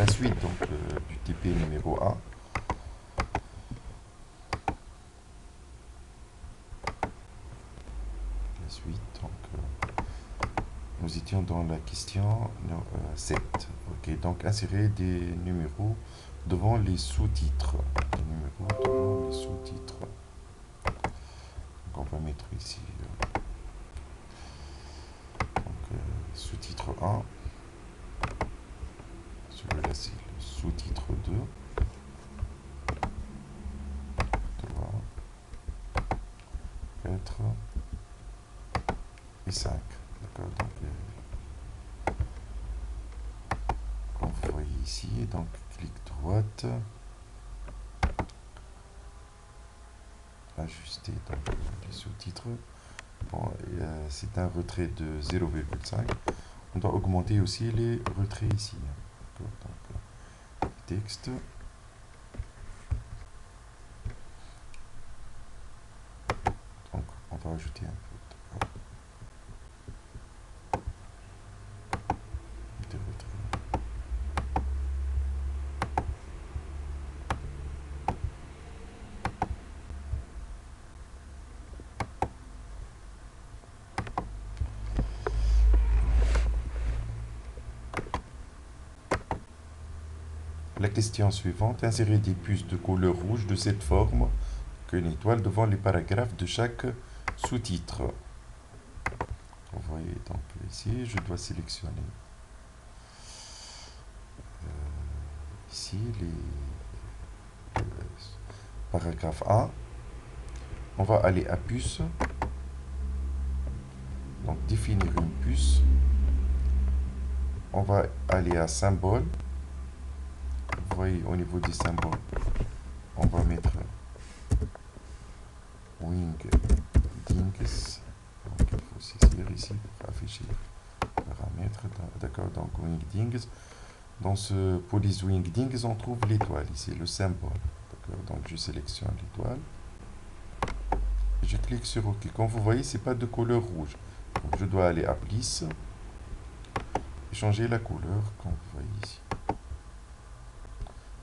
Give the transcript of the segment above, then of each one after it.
la suite donc, du TP numéro 1. La suite, donc, nous étions dans la question 7. Ok, donc insérer des numéros devant les sous-titres. Des numéros devant les sous-titres. Donc on va mettre ici sous-titre 1. Celui-là c'est le sous-titre 2. 3, 4 et 5. D'accord, donc comme vous voyez ici, donc clic droite, ajuster donc, les sous-titres. Bon, c'est un retrait de 0,5. On doit augmenter aussi les retraits ici. Donc, texte. Donc, on va ajouter un peu de retrait. La question suivante, insérer des puces de couleur rouge de cette forme qu'une étoile devant les paragraphes de chaque sous-titre. Vous voyez donc ici, je dois sélectionner ici les paragraphe 1. On va aller à puce. Donc définir une puce. On va aller à symbole. Vous voyez au niveau des symboles, on va mettre wingdings. Donc il faut saisir ici pour afficher paramètres. D'accord, donc wingdings. Dans ce police wingdings, on trouve l'étoile ici, le symbole. D'accord, donc je sélectionne l'étoile. Je clique sur OK. Comme vous voyez, c'est pas de couleur rouge. Donc je dois aller à Police et changer la couleur, comme vous voyez ici.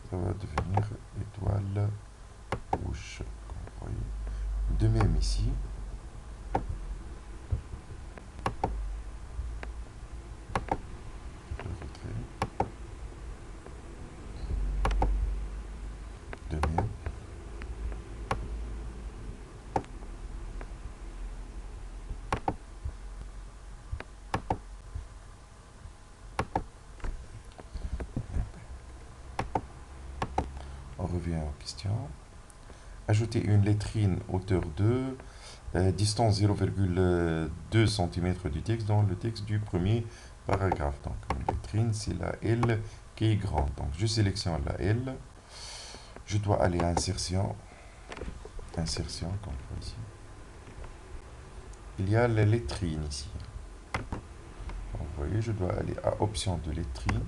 Ça va devenir étoile rouge, comme vous voyez. De même ici. Le retrait. De même. On revient aux questions. Ajouter une lettrine hauteur 2, distance 0,2 cm du texte dans le texte du premier paragraphe. Donc une lettrine, c'est la L qui est grande. Donc je sélectionne la L. Je dois aller à insertion. Insertion, comme vous voyez ici. Il y a la lettrine ici. Donc, vous voyez, je dois aller à option de lettrine.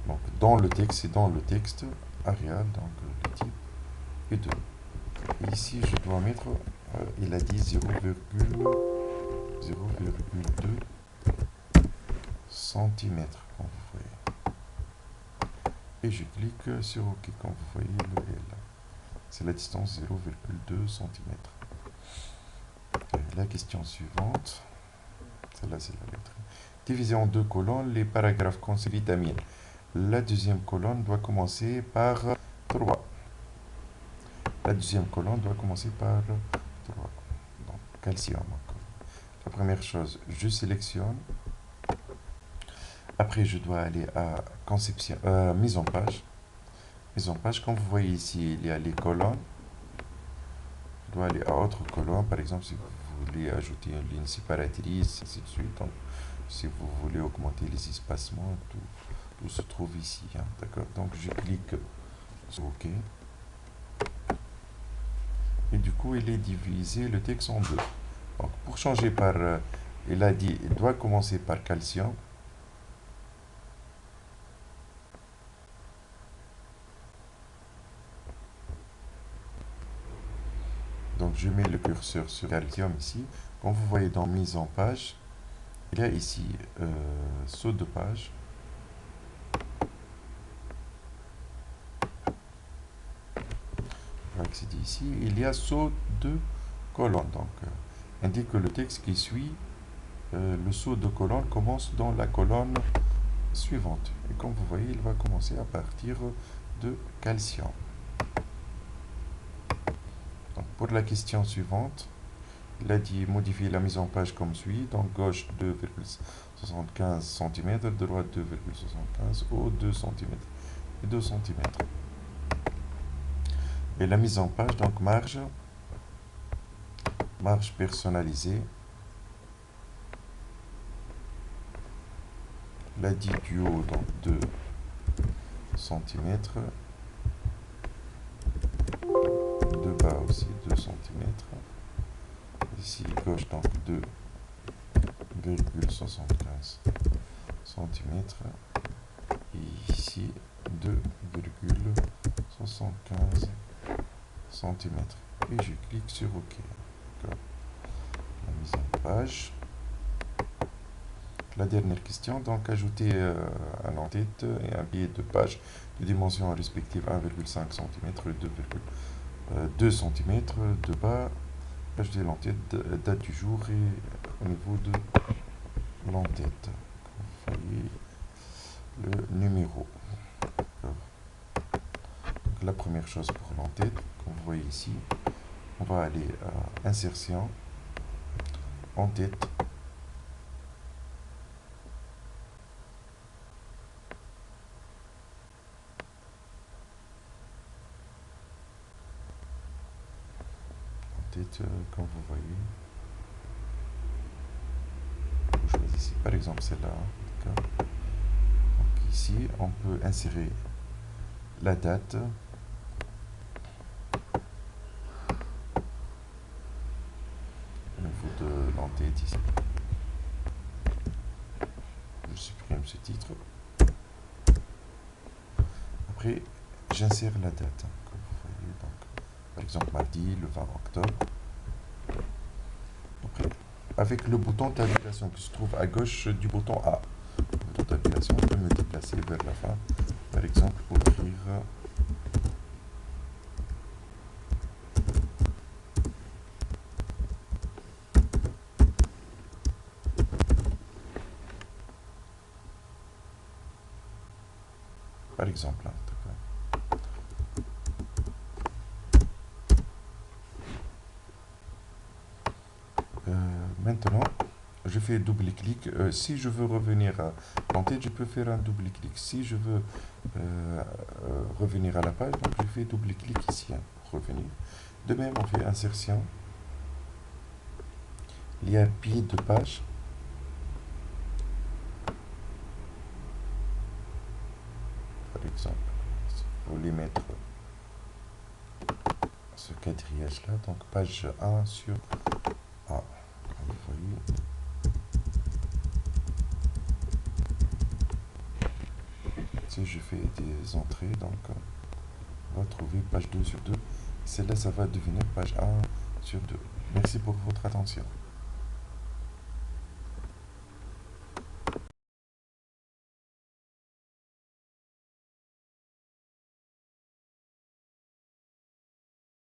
Donc dans le texte, c'est dans le texte. Arial, donc le type et 2. Et ici, je dois mettre, il a dit 0,2 cm, comme vous voyez. Et je clique sur OK, comme vous voyez le L. C'est la distance 0,2 cm. La question suivante, celle-là c'est la lettre. Diviser en deux colonnes les paragraphes conçus vitamines. La deuxième colonne doit commencer par 3. La deuxième colonne doit commencer par 3. Donc, calcium encore. La première chose, je sélectionne. Après, je dois aller à conception, mise en page. Mise en page, comme vous voyez ici, il y a les colonnes. Je dois aller à autre colonne. Par exemple, si vous voulez ajouter une ligne séparatrice, ainsi de suite. Donc, si vous voulez augmenter les espacements, tout se trouve ici. Hein, d'accord. Donc, je clique sur OK. Et du coup, il est divisé le texte en deux. Donc, pour changer par, il a dit, il doit commencer par calcium. Donc, je mets le curseur sur calcium ici. Comme vous voyez dans mise en page, il y a ici saut de page. accéder ici, il y a saut de colonne. Donc, indique que le texte qui suit, le saut de colonne commence dans la colonne suivante. Et comme vous voyez, il va commencer à partir de calcium. Donc, pour la question suivante, il a dit modifier la mise en page comme suit. Donc, gauche 2,75 cm, droite 2,75, haut 2 cm et 2 cm. Et la mise en page, donc marge personnalisée. La dit du haut, donc 2 cm. De bas aussi 2 cm. Ici, gauche, donc 2,75 cm. Et ici, 2,75 cm. Et je clique sur OK. La mise en page. La dernière question, donc ajouter un en-tête et un billet de page de dimension respective 1,5 cm et 2 cm de bas. Ajouter l'en-tête, date du jour et au niveau de l'en-tête. Vous voyez le numéro. Donc, la première chose pour l'en-tête, comme vous voyez ici, on va aller à insertion, en-tête. Comme vous voyez, vous choisissez par exemple celle-là. Donc ici, on peut insérer la date, au niveau de l'en-tête ici. Je supprime ce titre. Après, j'insère la date, comme vous voyez. Donc, par exemple, mardi, le 20 octobre. Après, avec le bouton tabulation qui se trouve à gauche du bouton A. Le bouton tabulation, on peut me déplacer vers la fin. Par exemple, pour écrire par exemple. Maintenant, je fais double-clic. Si je veux revenir à l'en-tête, je peux faire un double-clic. Si je veux revenir à la page, donc je fais double-clic ici pour revenir. De même, on fait insertion. Il y a pied de page. Par exemple, vous voulez mettre ce quadrillage-là, donc page 1 sur A. Vous voyez. Si je fais des entrées, donc on va trouver page 2 sur 2. Celle-là, ça va devenir page 1 sur 2. Merci pour votre attention.